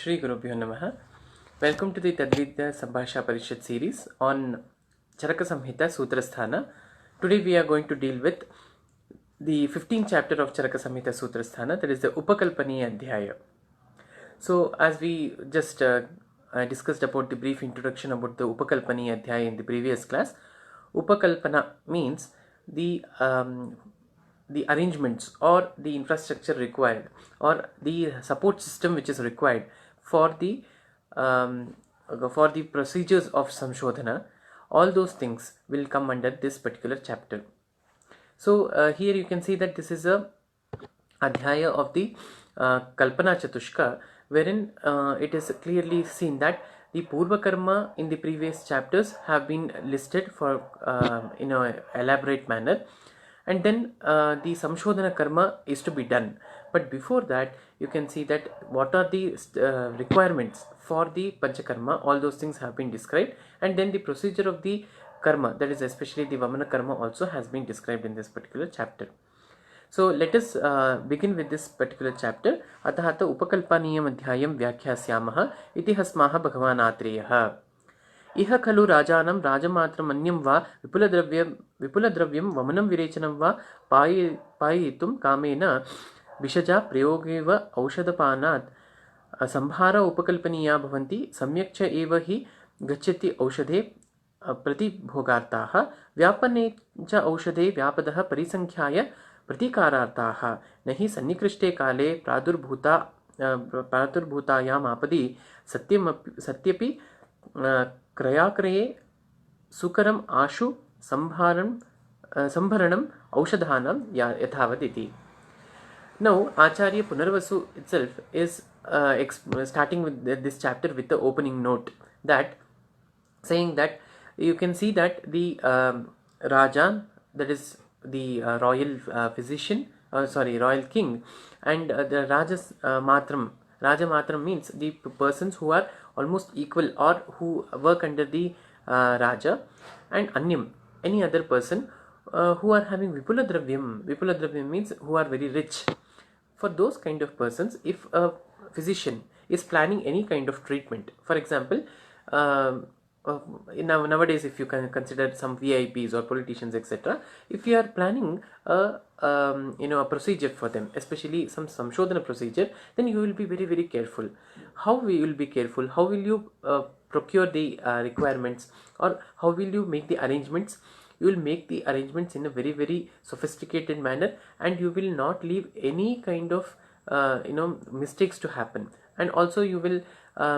Shri Gurubhyo Namaha. Welcome to the Tadvidya Sambhasha Parishad series on Charaka Samhita Sutrasthana. Today we are going to deal with the 15th chapter of Charaka Samhita Sutrasthana, that is the Upakalpani Adhyaya. So as we just discussed about the brief introduction about the Upakalpani Adhyaya in the previous class, Upakalpana means the arrangements or the infrastructure required or the support system which is required for the procedures of Samshodhana. All those things will come under this particular chapter. So here you can see that this is a adhyaya of the Kalpana Chatushka, wherein it is clearly seen that the Purva Karma in the previous chapters have been listed for in an elaborate manner, and then the Samshodhana Karma is to be done. But before that, you can see that what are the requirements for the Panchakarma, all those things have been described, and then the procedure of the Karma, that is especially the Vamana Karma, also has been described in this particular chapter. So let us begin with this particular chapter. Atah Upakalpaniyam Adhyayam Vyakhyasyaamaha iti hasmaha Bhagavan Atreyaha. Iha khalu rajanam rajamatram anyam va vipuladravyam vamanam virechanam va payitum kamena vishaja prayogeva aushadapanat sambhara upakalpaniya bhavanti samyak cha eva hi gachyati aushadhe प्रतिभोगार्थाः व्यापने च औषधे व्यापदः परिसंख्याय प्रतिकारार्थाः न हि सन्निकृष्टे काले प्रादुर्भूतायाम् आपदि सत्यपि क्रयाक्रये सुकरम् आशु संभरणम् औषधानां यथावत् इति. Now Acharya Punarvasu itself is starting with this chapter with the opening note, that saying that you can see that the Raja, that is the royal physician, royal king, and the Rajas Matram. Raja Matram means the persons who are almost equal or who work under the Raja, and Anyam, any other person who are having Vipula Dravyam. Vipula Dravyam means who are very rich. For those kind of persons, if a physician is planning any kind of treatment, for example, nowadays if you can consider some VIPs or politicians, etc., if you are planning a procedure for them, especially some Samshodhana procedure, then you will be very, very careful. How will you be careful? How will you procure the requirements, or how will you make the arrangements? You will make the arrangements in a very, very sophisticated manner, and you will not leave any kind of mistakes to happen, and also you will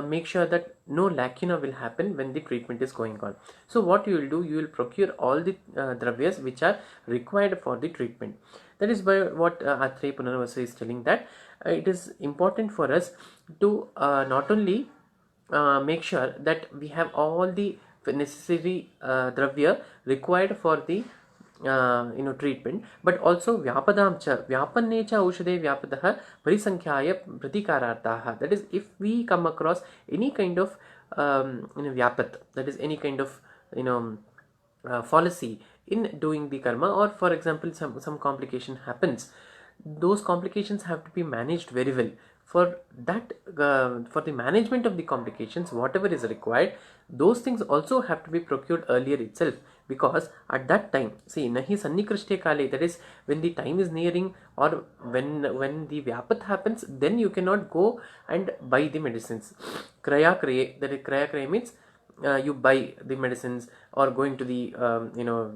make sure that no lacuna will happen when the treatment is going on. So what you will do, you will procure all the dravyas which are required for the treatment. That is by what Atreya Punarvasu is telling, that it is important for us to not only make sure that we have all the necessary dravya required for the treatment, but also vyapadam cha vyapanne cha aushade vyapadaha parisankhyaaya pratikararthaha. That is, if we come across any kind of vyapat, that is any kind of fallacy in doing the karma, or for example some complication happens, those complications have to be managed very well. For that, for the management of the complications, whatever is required, those things also have to be procured earlier itself, because at that time, see, nahi sannikrishte kale, that is when the time is nearing, or when the vyapat happens, then you cannot go and buy the medicines. Kraya kraye, that is kraya kraye means you buy the medicines, or going to the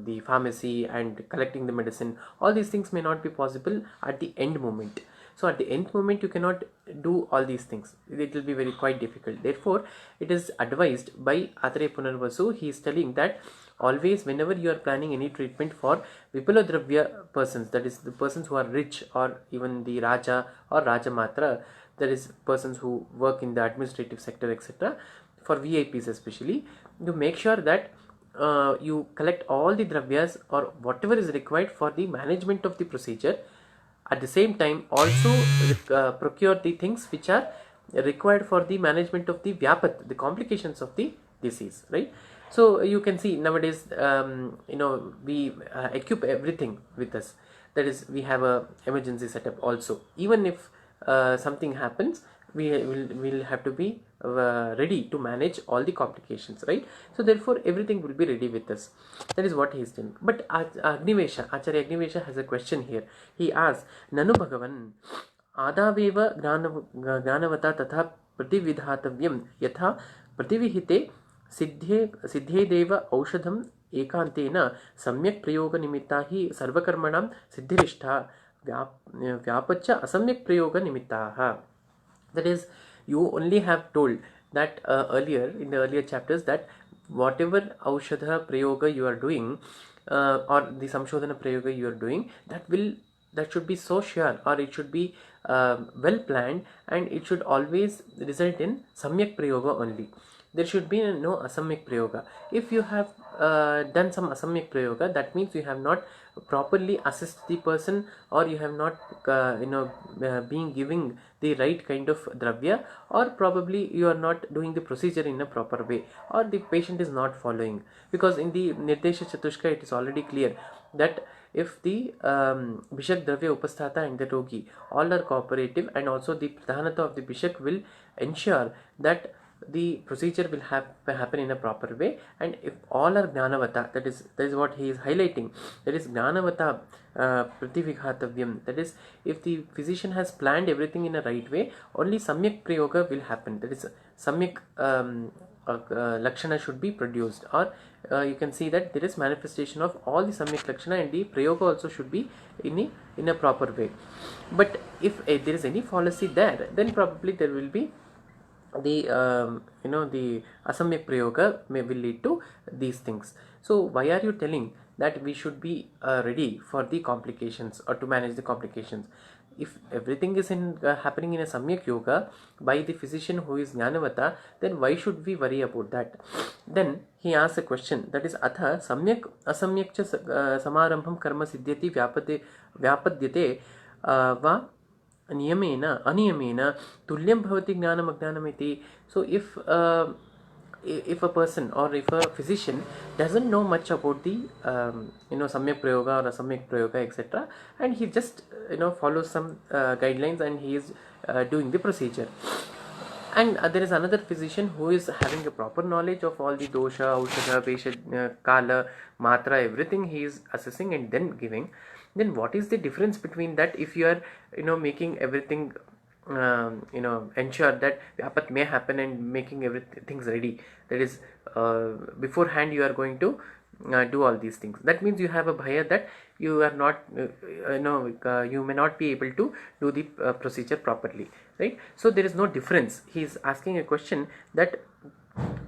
the pharmacy and collecting the medicine. All these things may not be possible at the end moment. So at the end moment you cannot do all these things. It will be very quite difficult. Therefore, it is advised by Atreya Punarvasu. He is telling that always, whenever you are planning any treatment for Vipula Dravya persons, that is the persons who are rich, or even the Raja or Rajamatra, that is persons who work in the administrative sector, etc., for VIPs especially, you make sure that you collect all the dravyas or whatever is required for the management of the procedure. At the same time, also procure the things which are required for the management of the vyapat, the complications of the disease, right? So you can see nowadays, we equip everything with us. That is, we have a emergency setup also. Even if something happens, will have to be ready to manage all the complications, right? So therefore everything will be ready with us. That is what he is doing. But Acharya Agnivesha has a question here. He asks, Nanu Bhagavan आदावेव ज्ञानवता तथा प्रतिविधातव्यं यथा प्रतिविहिते सिद्धेदेव औषधम् एकान्तेन सम्यक् प्रयोगनिमित्ता हि सर्वकर्मणां सिद्धिरिष्टा व्यापच्च असम्यक् प्रयोगनिमित्ताः. That is, you only have told that earlier in the earlier chapters that whatever aushadha prayoga you are doing, or the samshodhana prayoga you are doing, that should be so sure, or it should be well planned, and it should always result in samyak prayoga only. There should be no asamyak prayoga. If you have done some asamyak prayoga, that means you have not properly assessed the person, or you have not being giving the right kind of dravya, or probably you are not doing the procedure in a proper way, or the patient is not following. Because in the Nirdesha Chatushka it is already clear that if the Bishak Dravya Upasthata and the Rogi all are cooperative, and also the Pradhanata of the Bishak will ensure that the procedure will happen in a proper way, and if all are Jnanavata, that is what he is highlighting, that is Jnanavata Prativigatavyam, that is, if the physician has planned everything in a right way, only Samyak Prayoga will happen. That is, Samyak Lakshana should be produced, or you can see that there is manifestation of all the Samyak Lakshana, and the Prayoga also should be in a proper way. But if there is any fallacy there, then probably there will be the the asamyak prayoga will lead to these things. So why are you telling that we should be ready for the complications, or to manage the complications? If everything is happening in a samyak yoga by the physician who is jnanavata, then why should we worry about that? Then he asks a question, that is, atha samyak asamyak cha samarambham karma siddhyati vyapadyate va नियमेन अनियमेन तुल्यं भवति ज्ञानम् अज्ञानमिति. So if a person, or if a physician doesn't know much about the samyak prayoga or asamyak prayoga, etc., and he just follows some guidelines, and he is doing the procedure, and there is another physician who is having a proper knowledge of all the dosha, aushadha, pesha, kala, matra, everything he is assessing and then giving, then what is the difference between that? If you are making everything ensure that vyapat may happen, and making everything ready, that is, beforehand you are going to do all these things, that means you have a bhaya that you are not you may not be able to do the procedure properly, right? So there is no difference. He is asking a question that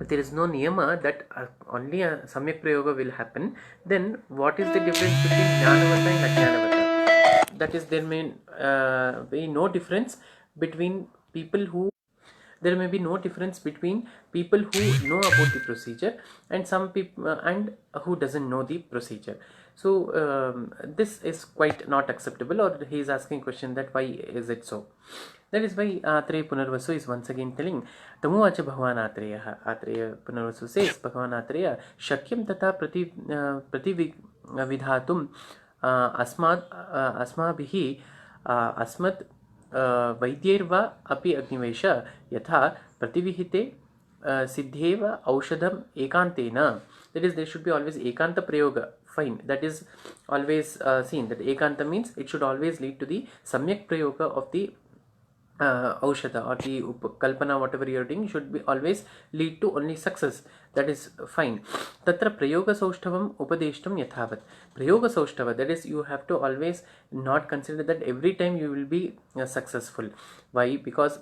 there is no niyama that only a samyak prayoga will happen. Then what is the difference between jnanavata and ajnanavata? That is, there may be no difference between people who there may be no difference between people who know about the procedure and some people and who doesn't know the procedure. So this is quite not acceptable, or he is asking a question that why is it so? That is why Atreya Punarvasu is once again telling, Tamuvacha Bhagavan Atreya Punarvasu says, Bhagavan Atreya, Shakyam tata pratividhatum asmabhihi asmat वैद्यैर्वा अपि अग्निवेश यथा प्रतिविहिते सिद्धेव औषधम एकांतेन. That is, there should be always ekanta prayoga. Fine, that is always seen, that ekanta means it should always lead to the samyak prayoga of the aushadha, or the kalpana, whatever you are doing, should be always lead to only success. That is fine. Tatra prayoga saushthavam upadeshtam yathavat. Prayoga saushtava, that is, you have to always not consider that every time you will be successful. Why? Because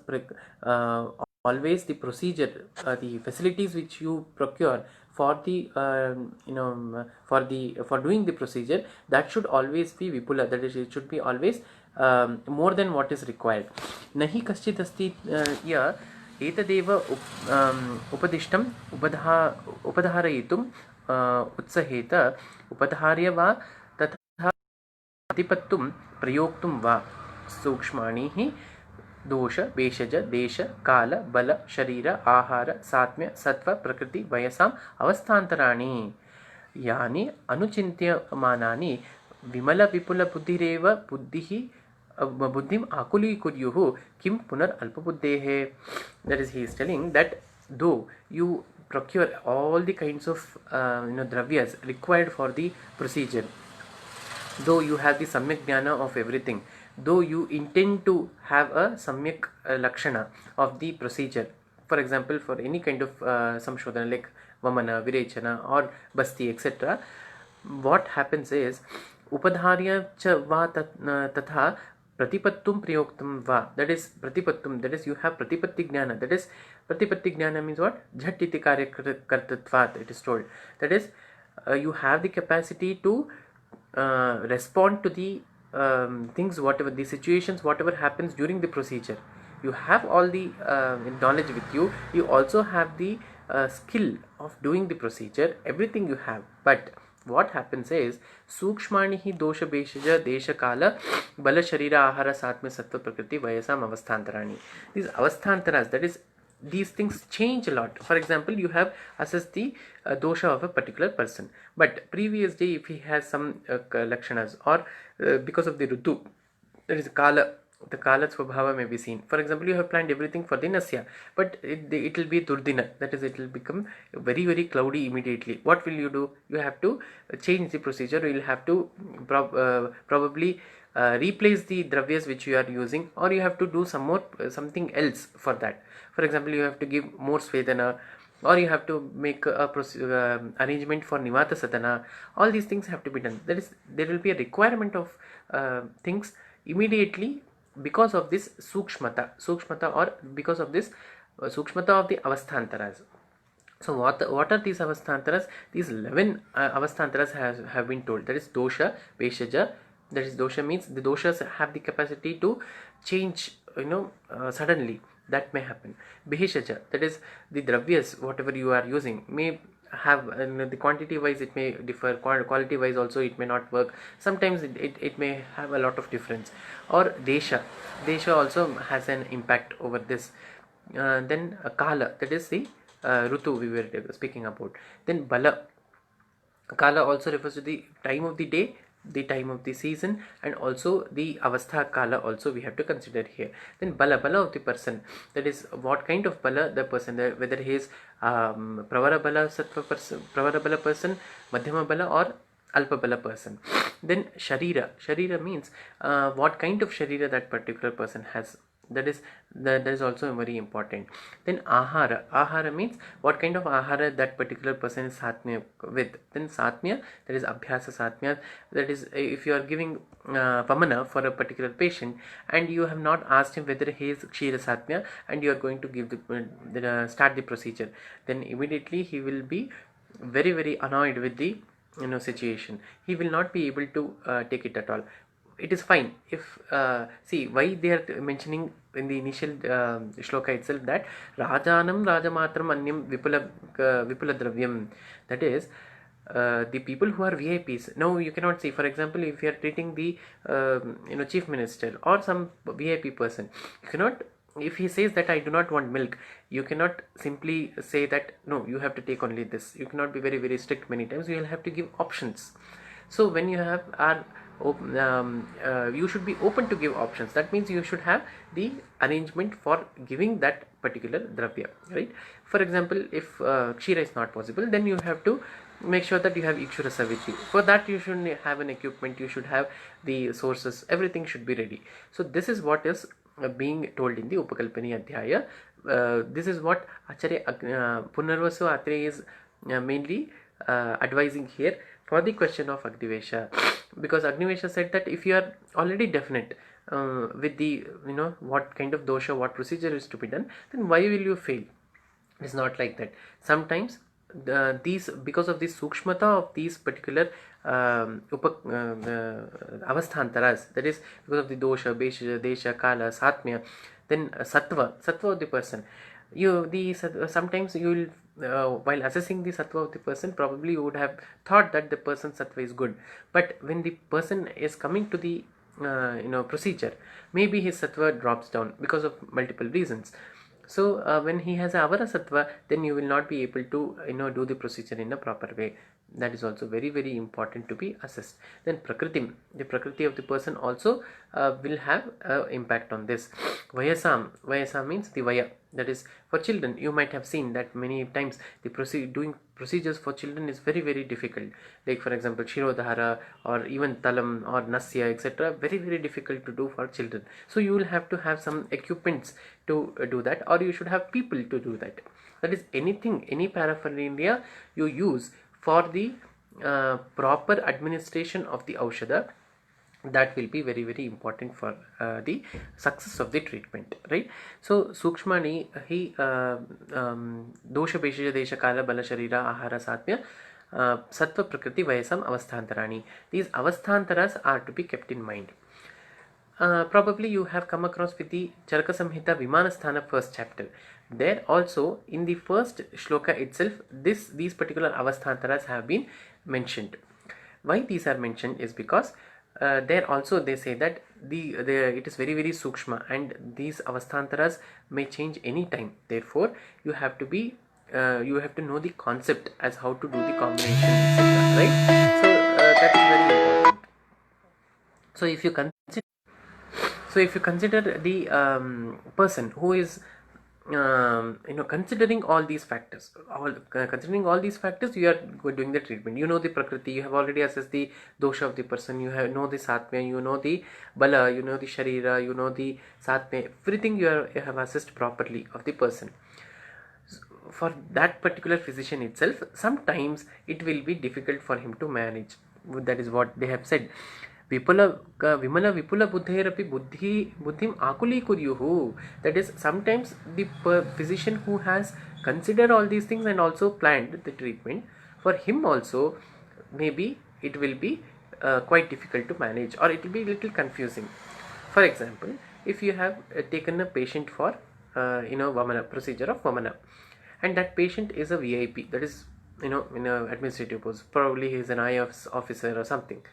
always the procedure, the facilities which you procure for the for doing the procedure, that should always be vipula, that is, it should be always more than what is required. Nahi kaschit asti ya एतदेव उपदिष्टम् उपधारयितुम् उत्सहेत उपधार्य वा तथा प्रतिपत्तुं प्रयोक्तुं वा सूक्ष्माणि हि दोष भेषज देश काल बल शरीर आहार सात्म्य सत्व प्रकृति वयसाम् अवस्थान्तराणि यानि अनुचिन्त्यमानानि विमल विपुल बुद्धिरेव बुद्धिः buddhim akulikuryu kim punar alpabuddhehe. That is, he is telling that though you procure all the kinds of dravyas required for the procedure, though you have the samyak jnana of everything, though you intend to have a samyak lakshana of the procedure, for example, for any kind of samshodhana like vamana, virechana or basti, etc., what happens is upadharya cha va tatha pratipattum prayoktam va. That is pratipattum, that is you have pratipatti jnana. That is pratipatti jnana means what? Jhat iti karya kartatvat, it is told. That is you have the capacity to respond to the things, whatever the situations, whatever happens during the procedure. You have all the knowledge with you. You also have the skill of doing the procedure. Everything you have. But what happens is sukshmani hi dosha beshaja desha kala bala sharira ahara satma sattva prakriti vayasam avasthantarani. These avasthantaras, that is, these things change a lot. For example, you have assessed the dosha of a particular person, but previous day if he has some lakshanas, or because of the rutu, that is kala, the kala svabhava may be seen. For example, you have planned everything for the nasya, but it will be durdina, that is, it will become very, very cloudy immediately. What will you do? You have to change the procedure. You will have to probably replace the dravyas which you are using, or you have to do something else for that. For example, you have to give more svedana, or you have to make a arrangement for nivata sadhana. All these things have to be done. That is, there will be a requirement of things immediately because of this sukshmata, or because of this sukshmata of the avasthantaras. So what are these avasthantaras? These 11 avasthantaras have been told. That is dosha, veshaja. That is, dosha means the doshas have the capacity to change, suddenly. That may happen. Beheshaja, that is, the dravyas, whatever you are using, may have the quantity wise it may differ, quality wise also it may not work. Sometimes it may have a lot of difference. Or desha also has an impact over this. Then kala, that is the rutu we were speaking about. Then bala, kala also refers to the time of the day, the time of the season, and also the avastha kala also we have to consider here. Then bala of the person, that is, what kind of bala the person, whether he is pravara bala sattva person, pravara bala person, madhyama bala, or alpa bala person. Then sharira means what kind of sharira that particular person has. That is also very important. Then ahara means what kind of ahara that particular person is satmya with. Then satmya, that is abhyasa satmya. That is, if you are giving vamana for a particular patient and you have not asked him whether he is kshira satmya, and you are going to give start the procedure, then immediately he will be very, very annoyed with the situation. He will not be able to take it at all. It is fine if see why they are mentioning in the initial shloka itself that rajanam rajamatram anyam vipula dravyam. That is, the people who are VIPs. Now you cannot say, for example, if you are treating the chief minister or some VIP person, you cannot, if he says that I do not want milk, you cannot simply say that no, you have to take only this. You cannot be very, very strict many times. You will have to give options. So when you have you should be open to give options. That means you should have the arrangement for giving that particular dravya, right? For example, if kshira is not possible, then you have to make sure that you have ikshura saviti. For that you should have an equipment, you should have the sources, everything should be ready. So this is what is being told in the Upakalpani Adhyaya. This is what Acharya Punarvasu Atreya is mainly advising here for the question of Agnivesha, because Agnivesha said that if you are already definite with the what kind of dosha, what procedure is to be done, then why will you fail? It's not like that. Sometimes these, because of the sukshmata of these particular avasthantaras, that is, because of the dosha, besha, desha, kala, satmya, then sattva of the person, sometimes you will while assessing the sattva of the person, probably you would have thought that the person's sattva is good, but when the person is coming to the procedure, maybe his sattva drops down because of multiple reasons. So when he has a avara sattva, then you will not be able to do the procedure in a proper way. That is also very very important to be assessed. Then prakritim, the prakriti of the person also will have impact on this. Vayasam means the vaya, that is for children. You might have seen that many times the doing procedures for children is very very difficult, like for example shirodhara or even talam or nasya etc. Very very difficult to do for children. So you will have to have some equipments to do that, or you should have people to do that. That is anything, any paraphernalia you use for the proper administration of the aushadha, that will be very very important for the success of the treatment, right? So sukshmani he dosha peshaja desha kala bala sharira ahara satmya sattva prakriti vayasam avasthantarani. These avasthantaras are to be kept in mind. Probably you have come across with the Charaka Samhita Vimanasthana first chapter. There also in the first shloka itself, these particular avasthantaras have been mentioned. Why these are mentioned is because there also they say that it is very very sukshma and these avasthantaras may change any time. Therefore, you have to know the concept as how to do the combination, etc. Right? So that is very important. So if you consider the person who is considering all these factors, you are doing the treatment. You know the prakriti, you have already assessed the dosha of the person, you know the satmya, you know the bala, you know the sharira, you know the satmya, everything you have assessed properly of the person. For that particular physician itself, sometimes it will be difficult for him to manage. That is what they have said. Vimala vipula buddherapi buddhim akuli kuryuhu. That is, sometimes the physician who has considered all these things and also planned the treatment, for him also maybe it will be quite difficult to manage, or it will be a little confusing. For example, if you have taken a patient for Vamana procedure of Vamana, and that patient is a VIP, that is in a administrative post, probably he is an IAS officer or something,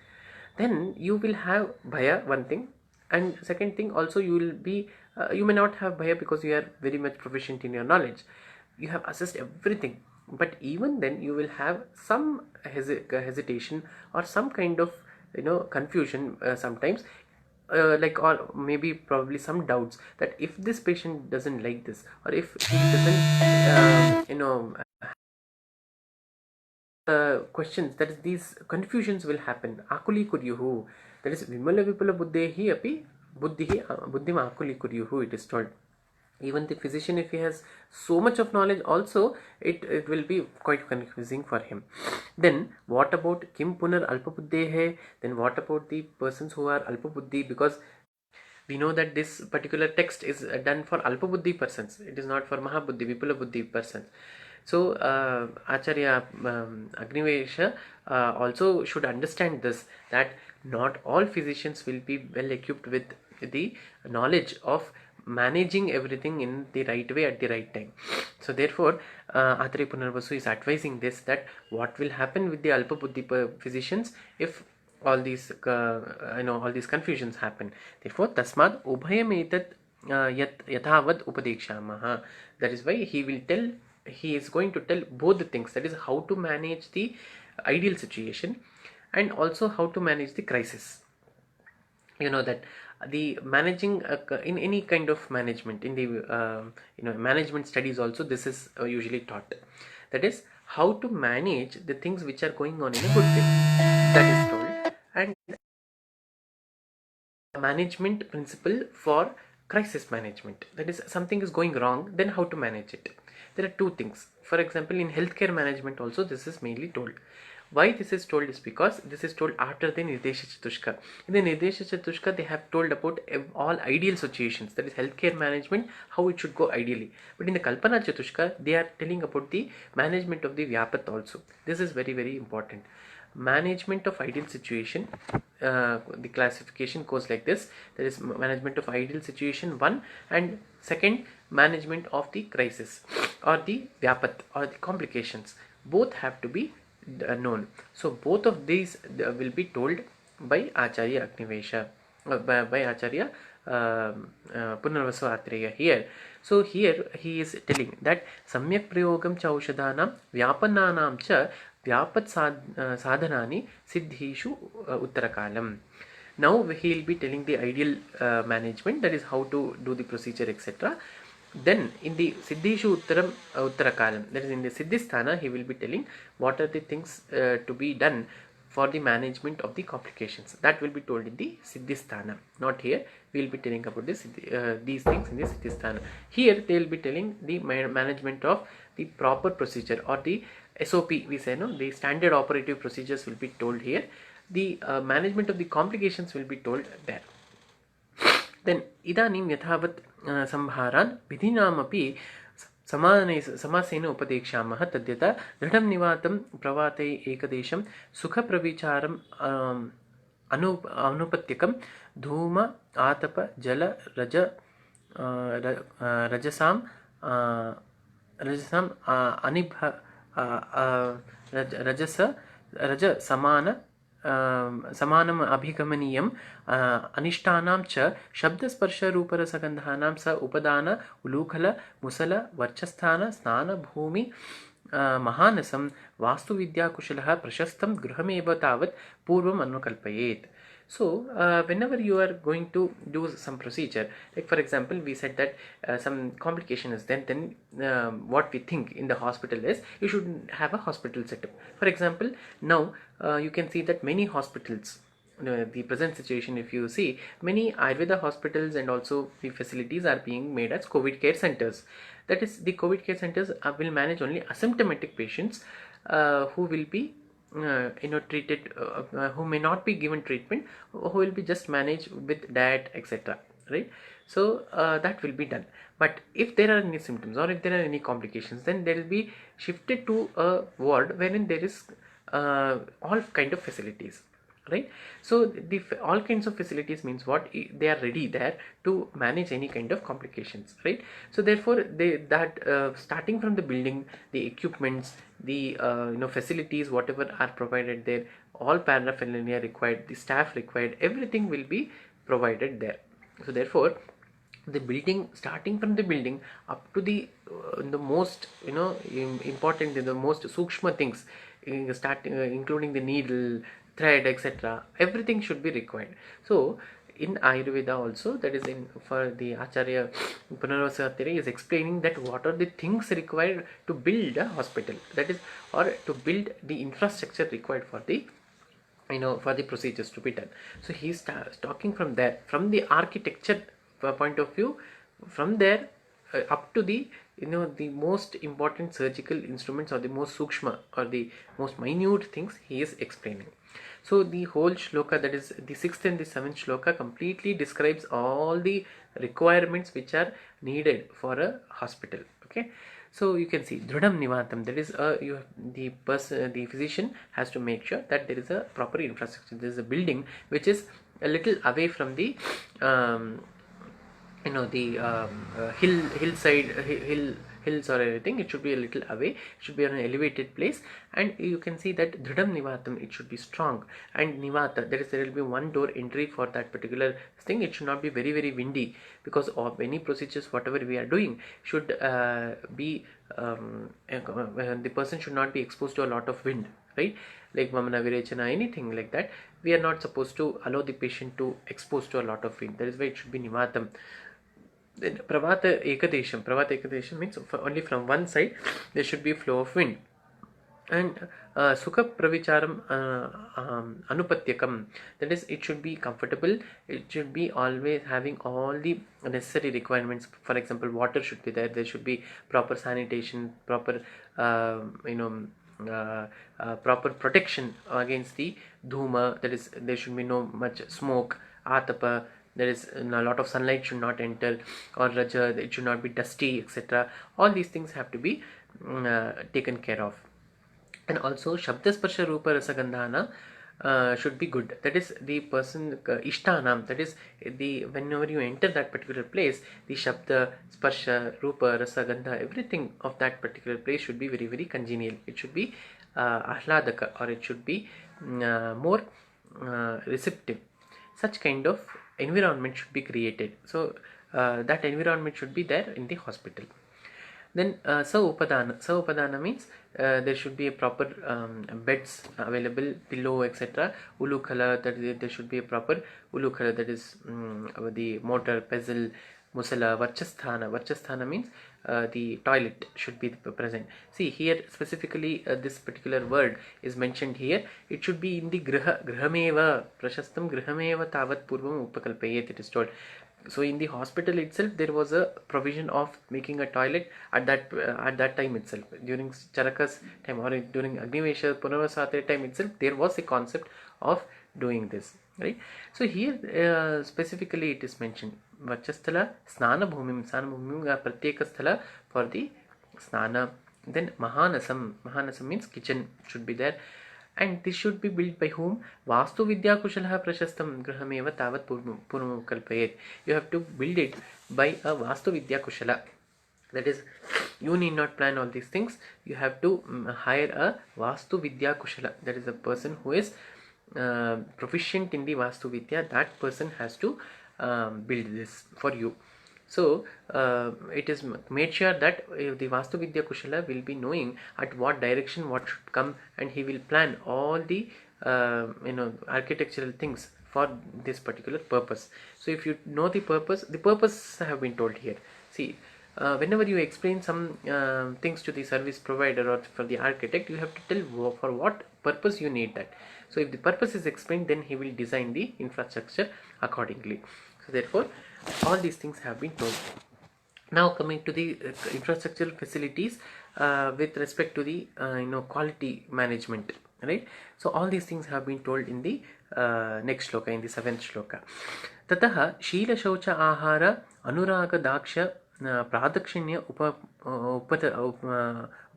then you will have bhaya, one thing, and second thing also you will be you may not have bhaya because you are very much proficient in your knowledge, you have assessed everything, but even then you will have some hesitation or some kind of confusion sometimes, like, or maybe probably some doubts that if this patient doesn't like this, or if he doesn't questions, that is these confusions will happen. Akuli kuryuhu, that is vimala vipula buddhehi api buddhim akuli kuryuhu, it is told. Even the physician, if he has so much of knowledge also, it will be quite confusing for him. Then what about kim punar alpa buddhehe? Then what about the persons who are alpa buddhi? Because we know that this particular text is done for alpa buddhi persons, it is not for mahabuddhi vipula buddhi persons. So Acharya Agnivesha also should understand this, that not all physicians will be well equipped with the knowledge of managing everything in the right way at the right time. So therefore Atreya Punarvasu is advising this, that what will happen with the alpa buddhi physicians if all these all these confusions happen. Therefore tasmad ubhayam etat yathavad upadekshamaha. That is why he is going to tell both the things, that is how to manage the ideal situation and also how to manage the crisis. You know that the managing in any kind of management, in the management studies also, this is usually taught, that is how to manage the things which are going on in a good way, that is told. And management principle for crisis management, that is something is going wrong, then how to manage it. There are two things. For example, in healthcare management also this is mainly told. Why this is told is because this is told after the Nirdesha Chatushka. In the Nirdesha Chatushka, they have told about all ideal situations, that is healthcare management, how it should go ideally. But in the Kalpana Chatushka, they are telling about the management of the Vyapat also. This is very very important. Management of ideal situation, the classification goes like this, there is management of ideal situation 1, and second management of the crisis or the vyapat or the complications, both have to be known. So both of these will be told by Acharya Agnivesha, by Acharya Punarvasu Atreya here. So here he is telling that samyak prayogam cha aushadhanam vyapananam cha व्यापत् साधनानि सिद्धीषु उत्तरकालम्. Now he will be telling the ideal management, that is how to do the procedure, etc. Then in the Siddhishu Uttarakalam, that is in the Siddhisthana, he will be telling what are the things to be done for the management of the complications. That will be told in the Siddhisthana. Not here. We will be telling about this these things in the Siddhisthana. Here they will be telling the management of the proper procedure, or the SOP, we say, no, the standard operative procedures will be told here. The management of the complications will be told there. Then idanim yathavat samharan vidhinamapि समासेन उपदेक्ष्यामः. तद्यथा दृढं निवातं प्रवाते एकदेशं सुखप्रविचारम् अनुपत्यकं धूम आतप जल रजसां अनिभ रज समानम् अभिगमनीयम् अनिष्टानां च शब्दस्पर्शरूपरसगन्धानां स उपदान उलूखल मुसल वर्चस्थान स्नानभूमि महानसं वास्तुविद्याकुशलः प्रशस्तं गृहमेव तावत् पूर्वम् अनुकल्पयेत्. So whenever you are going to do some procedure, like for example we said that some complication is then what we think in the hospital is you should have a hospital setup. For example, now you can see that many hospitals, the present situation, if you see, many Ayurveda hospitals and also the facilities are being made as COVID care centers. That is, the COVID care centers will manage only asymptomatic patients who will be treated, who may not be given treatment, who will be just managed with diet, etc. Right? So that will be done. But if there are any symptoms or if there are any complications, then they will be shifted to a ward wherein there is all kind of facilities. Right? So the all kinds of facilities means what? They are ready there to manage any kind of complications. Right? So therefore starting from the building, the equipments, the facilities, whatever are provided there, all paraphernalia required, the staff required, everything will be provided there. So therefore the building, starting from the building up to the most important, the most sukshma things, including the needle, thread, etc., everything should be required. So in Ayurveda also, that is for the Acharya Punarvasa is explaining that what are the things required to build a hospital, that is, or to build the infrastructure required for the for the procedures to be done. So he is talking from there, from the architecture point of view, from there up to the the most important surgical instruments, or the most sukshma or the most minute things he is explaining. So the whole shloka, that is the 6th and the 7th shloka, completely describes all the requirements which are needed for a hospital. Okay, so you can see dhrudam nivatam, that is the physician has to make sure that there is a proper infrastructure. There is a building which is a little away from the hills or anything. It should be a little away, it should be on an elevated place, and you can see that dhrudam nivatam, it should be strong. And nivata, that is, there will be one door entry for that particular thing. It should not be very very windy, because of any procedures whatever we are doing should be the person should not be exposed to a lot of wind, right? Like Vamana Virechana, anything like that, we are not supposed to allow the patient to expose to a lot of wind. That is why it should be nivatam. Then Pravata Ekadesham means only from one side there should be flow of wind. And Sukha Pravicharam Anupatyakam, that is, it should be comfortable, it should be always having all the necessary requirements. For example, water should be there, there should be proper sanitation, proper proper protection against the dhuma, that is, there should be no much smoke, atapa, there is a lot of sunlight should not enter, or raja, it should not be dusty, etc. All these things have to be taken care of. And also Shabdasparsha Rupa Rasagandhana should be good. That is, the person Ishtanam, that is, the whenever you enter that particular place, the Shabda, Sparsha, Rupa, Rasagandha, everything of that particular place should be very very congenial. It should be ahladaka, or it should be more receptive. Such kind of environment should be created. So that environment should be there in the hospital. Then sa upadana means there should be a proper beds available, pillow, etc. Ulukhala, that there should be a proper ulukhala, that is the mortar, pestle, musala. Varchasthana means the toilet should be present. See here specifically this particular word is mentioned here. It should be in the grihameva prashastam grihameva tavat purvam upakalpayet, it is told. So in the hospital itself there was a provision of making a toilet at that time itself. During Charaka's time or during Agnivesha Punarvasate time itself, there was a concept of doing this, right? So here specifically it is mentioned Vachasthala Snana Bhumim Pratyeka Sthala for the Snana. Then Mahanasam means kitchen should be there, and this should be built by whom? Vastu Vidya Kushalha Prashastam Grahameva Tavat Purmu Kalpayet. You have to build it by a Vastu Vidya Kushala. That is, you need not plan all these things. You have to hire a Vastu Vidya Kushala. That is a person who is proficient in the Vastu Vidya. That person has to build this for you. So it is made sure that the Vastu Vidya Kushala will be knowing at what direction what should come, and he will plan all the architectural things for this particular purpose. So if you know the purpose have been told here. See, whenever you explain some things to the service provider or for the architect, you have to tell for what purpose you need that. So if the purpose is explained, then he will design the infrastructure accordingly. So therefore all these things have been told. Now coming to the infrastructural facilities with respect to the quality management, right? So all these things have been told in the next shloka, in the 7th shloka. Tataha Shila Shaucha Ahara Anuraga Daksha Pradakshinya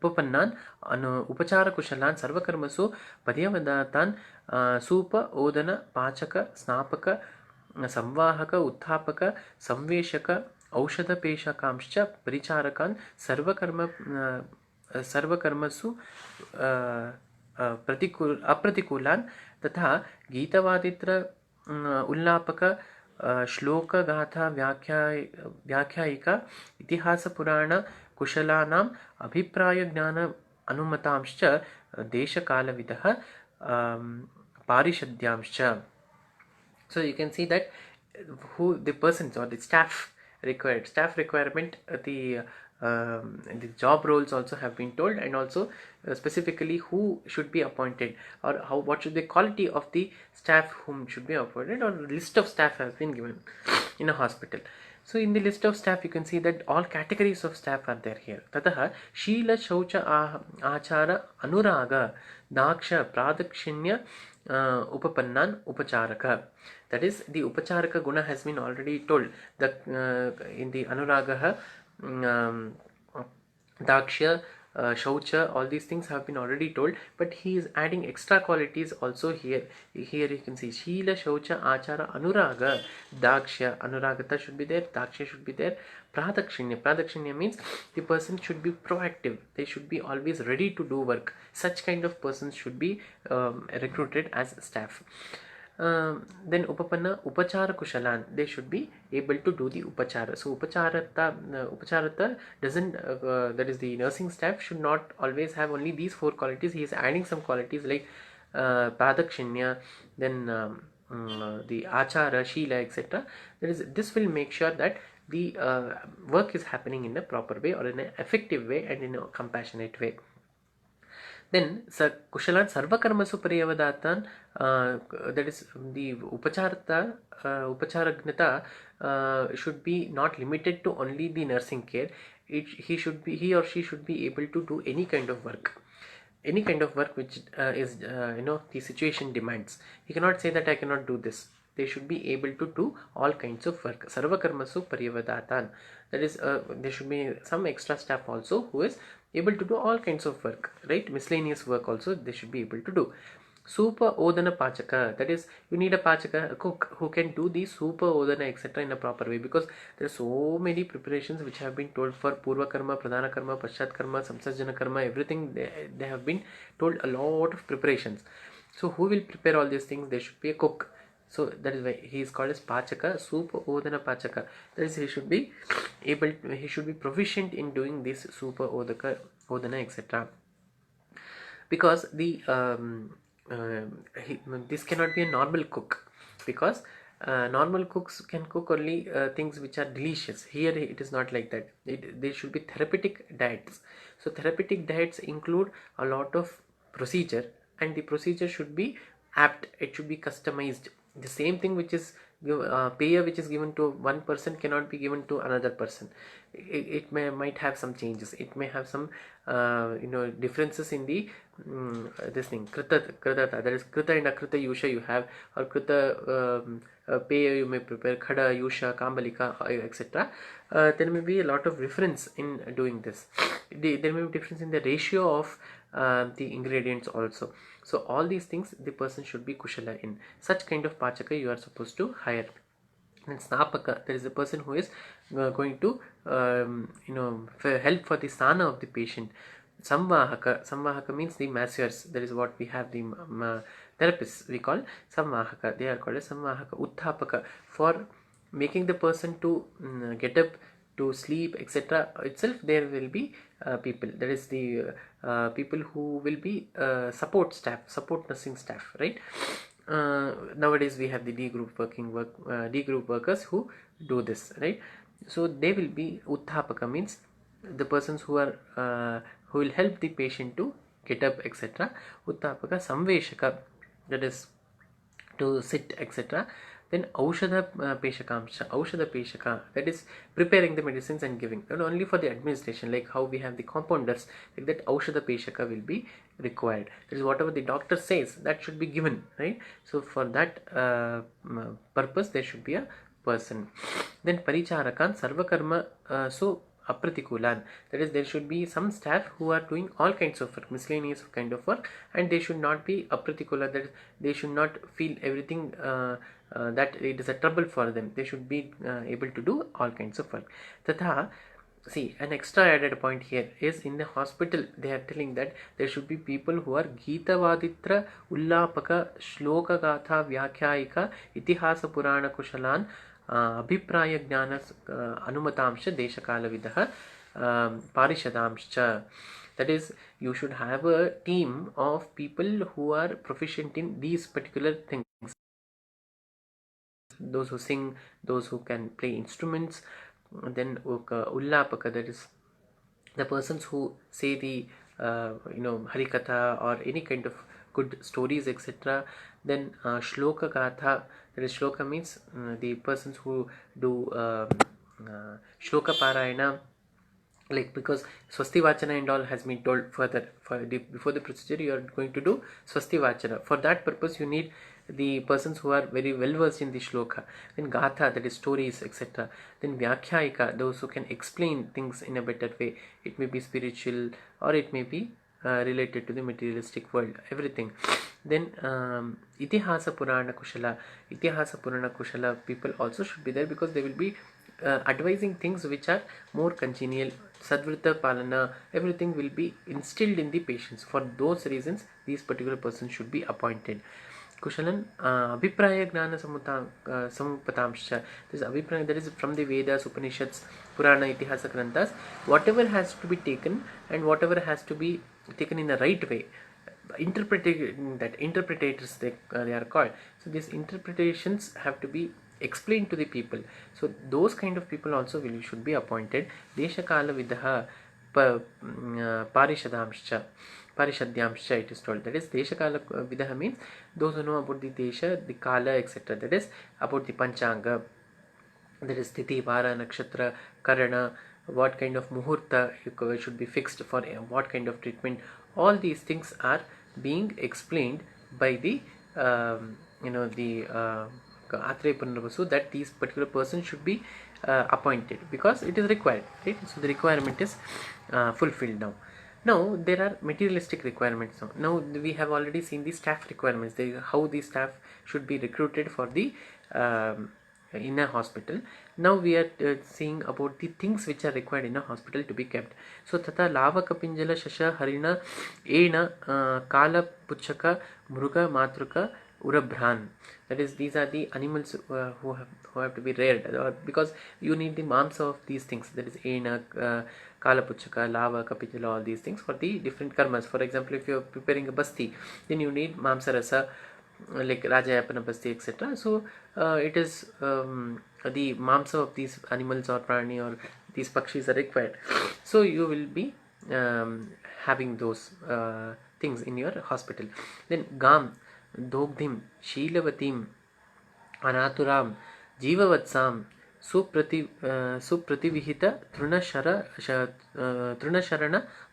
Upapannan Upachara Kushalan Sarvakarmasu Paryavadatan Supa Odana Pachaka Snapaka संवाहक उत्थापक संवेशक औषधपेशकांश्च परिचारकान् सर्वकर्मसु अप्रतिकूलान् तथा गीतवादित्र उल्लापक श्लोकगाथा व्याख्यायिका इतिहासपुराण कुशलानाम् अभिप्रायज्ञान अनुमतांश्च देशकालविदः पारिषद्यांश्च. So you can see that who the persons or the staff requirement, the job roles also have been told, and also specifically who should be appointed, or what should the quality of the staff whom should be appointed, or list of staff has been given in a hospital. So in the list of staff you can see that all categories of staff are there here. Tataha Sheela Shaucha Achara Anuraga Daksha Pradakshinya Upapannan Upacharaka. That is, the Upacharaka guna has been already told. In the Anuragaha, Daksha, Shaucha, all these things have been already told, but he is adding extra qualities also here. Here you can see Sheela, Shaucha, Achara, Anuraga, Daksha. Anuragata should be there, Daksha should be there. Pradakshinya means the person should be proactive. They should be always ready to do work. Such kind of persons should be recruited as staff. Then Upapanna Upachara Kushalan, they should be able to do the Upachara. So Upacharata doesn't, that is the nursing staff should not always have only these 4 qualities. He is adding some qualities like Pradakshinya, then the Achara, Sheela, etc. This will make sure that the work is happening in a proper way, or in an effective way, and in a compassionate way. Then Kushalan Sarvakarmasu Pariyavadatan, that is the Upacharagnata should be not limited to only the nursing care. He or she should be able to do any kind of work. Any kind of work which is the situation demands. He cannot say that I cannot do this. They should be able to do all kinds of work. Sarvakarmasu Pariyavadatan. That is, there should be some extra staff also who is able to do all kinds of work, right? Miscellaneous work also they should be able to do. Supa Odana Pachaka, that is, you need a Pachaka, a cook who can do the Supa Odana etc. in a proper way, because there are so many preparations which have been told for Purva Karma, Pradhana Karma, Paschat Karma, Samsarjana Karma, everything. They have been told a lot of preparations. So who will prepare all these things? There should be a cook. So that is why he is called as Pachaka, Soup Odana Pachaka. That is, he should be he should be proficient in doing this Supa Odaka, Odana, etc. Because uh, this cannot be a normal cook, because normal cooks can cook only things which are delicious. Here it is not like that. They should be therapeutic diets. So therapeutic diets include a lot of procedure, and the procedure should be apt, it should be customized. The same thing which is payer which is given to one person cannot be given to another person. It might have some changes, it may have some differences in the this thing krita, that is krita and akrita yusha you have, or krita payer you may prepare, khada yusha kambalika, etc. There may be a lot of difference in doing this. There may be difference in the ratio of the ingredients also. So all these things the person should be kushala in. Such kind of pachaka you are supposed to hire. And snapaka, there is a person who is going to help for the sana of the patient. Samvahaka means the masseurs. That is what we have the therapists we call samvahaka. They are called as samvahaka. Uthapaka, for making the person to get up, to sleep, etc. itself there will be people, that is the people who will be support staff, support nursing staff, right? Nowadays we have the D group workers who do this, right? So they will be uthapaka, means the persons who are who will help the patient to get up, etc. Uthapaka. Samveshaka, that is to sit, etc. Then Aushadha Peshaka, that is preparing the medicines and giving. Not only for the administration, like how we have the compounders, like that Aushadha Peshaka will be required. That is, whatever the doctor says, that should be given, right? So for that purpose, there should be a person. Then Paricharakan Sarvakarma, so apratikulan, that is, there should be some staff who are doing all kinds of work, miscellaneous kind of work, and they should not be apratikular, that is, they should not feel everything that it is a trouble for them. They should be able to do all kinds of work. Tatha, see, an extra added point here is, in the hospital they are telling that there should be people who are Gita Vaditra Ullapaka Shloka Gatha Vyakhyayika Itihasa Purana Kushalan Abhipraya Jnana Anumatamsha Deshakala Vidaha Parishadamscha. That is, you should have a team of people who are proficient in these particular things. Those who sing, those who can play instruments. Then Ullapaka, that is the persons who say the Harikatha or any kind of good stories, etc. Then Shloka Gatha, that is, Shloka means the persons who do Shloka Parayana, like, because Swasti Vachana and all has been told further. Before the procedure you are going to do Swasti Vachana. For that purpose you need the persons who are very well versed in the shloka. Then Gatha, that is stories, etc. Then Vyakhyayika, those who can explain things in a better way. It may be spiritual or it may be related to the materialistic world, everything. Then Itihasa Purana Kushala people also should be there, because they will be advising things which are more congenial. Sadvrita Palana, everything will be instilled in the patients. For those reasons, these particular persons should be appointed. Kushalan Abhipraya Gnana Samupatamsha. This Abhipraya, that is from the Vedas, Upanishads, Purana, Itihasa Granthas. Whatever has to be taken and whatever has to be taken in the right way, interpreters they are called. So these interpretations have to be explained to the people. So those kind of people also should be appointed. Deshakala Vidaha Parishadhyamscha, it is told. That is, Deshakala Vidaha means those who know about the Desha, the Kala, etc. That is about the Panchanga, that is Tithi, Vara, Nakshatra, Karana, what kind of Muhurta should be fixed for what kind of treatment. All these things are being explained by the Atreya Punarvasu, that these particular persons should be appointed, because it is required, right? So the requirement is fulfilled now. Now there are materialistic requirements. Now we have already seen the staff requirements, how the staff should be recruited for the in a hospital. Now we are seeing about the things which are required in a hospital to be kept. So Tata Lava Kapinjala Shasha Harina Ena Kala Puchaka Mruga Matruka Urabhran. That is, these are the animals who have to be reared, because you need the mamsa of these things. That is Enak, Kalapuchaka, Lava, Kapitala, all these things for the different karmas. For example, if you are preparing a basti, then you need mamsa rasa, like Rajayapana basti, etc. So it is the mamsa of these animals or prani or these pakshis are required. So you will be having those things in your hospital. Then Gam, Dogdhim, Sheelavatim, Anaturam, Jivavatsam, Suprativihita, Trunasharana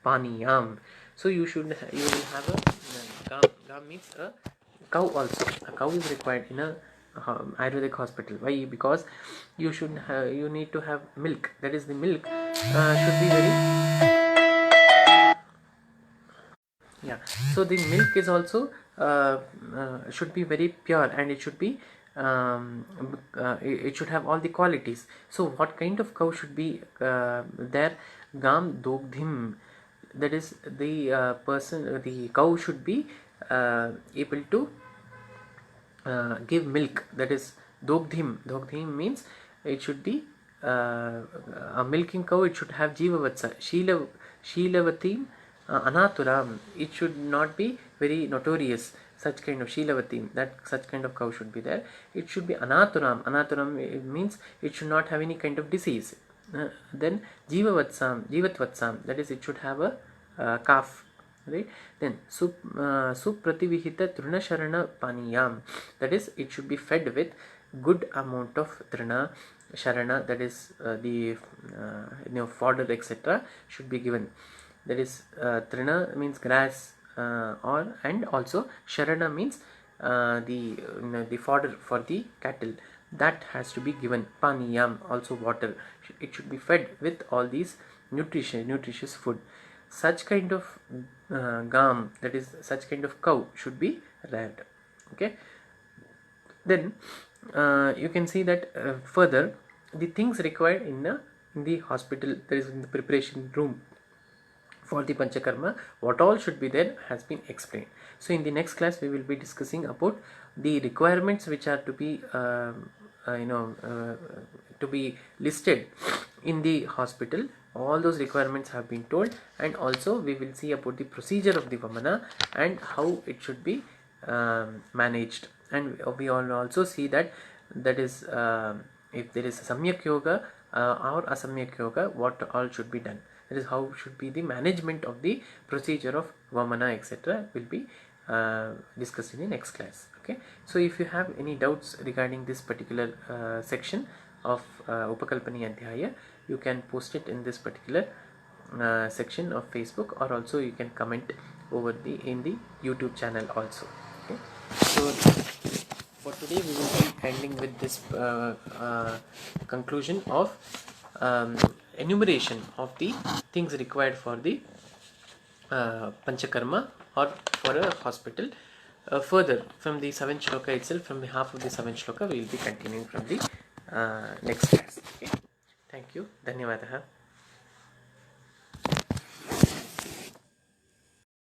Paniyam. So you will have a Gam means a cow also. A cow is required in a Ayurvedic hospital. Why? Because you need to have milk. That is, the milk should be very, yeah. So the milk is also should be very pure, and it should be it should have all the qualities. So what kind of cow should be there? Gam Dogdhim. That is, the the cow should be able to give milk. That is Dogdhim. Dogdhim means it should be a milking cow. It should have Jivavatsa, Sheelavatim, Anaturam. It should not be very notorious. Such kind of Sheelavatim, that such kind of cow should be there. It should be Anaturam. Anaturam means it should not have any kind of disease. Then Jivatvatsam, that is, it should have a calf. Right? Then Suprativihita Trunasharana Paniyam, that is, it should be fed with good amount of Trina. Sharana, that is the fodder, etc., should be given. That is, Trina means grass, and also Sharana means the fodder for the cattle. That has to be given. Paniyam, also water. It should be fed with all these nutritious food. Such kind of gam, that is, such kind of cow should be reared. Okay. Then you can see that further the things required in the hospital, that is in the preparation room for the Panchakarma, what all should be there has been explained. So in the next class we will be discussing about the requirements which are to be to be listed in the hospital. All those requirements have been told, and also we will see about the procedure of the Vamana and how it should be managed. And we all also see that is if there is a Samyak Yoga or Asamyak Yoga, what all should be done. That is, how should be the management of the procedure of Vamana, etc. will be discussed in the next class. Okay. So if you have any doubts regarding this particular section of Upakalpani Adhyaya, you can post it in this particular section of Facebook, or also you can comment over in the YouTube channel also. Okay. So for today we will be ending with this conclusion of enumeration of the things required for the Panchakarma or for a hospital. Further, from the 7th shloka itself, from the half of the 7th shloka, we will be continuing from the next class. Okay. Thank you. Dhanyavadaha.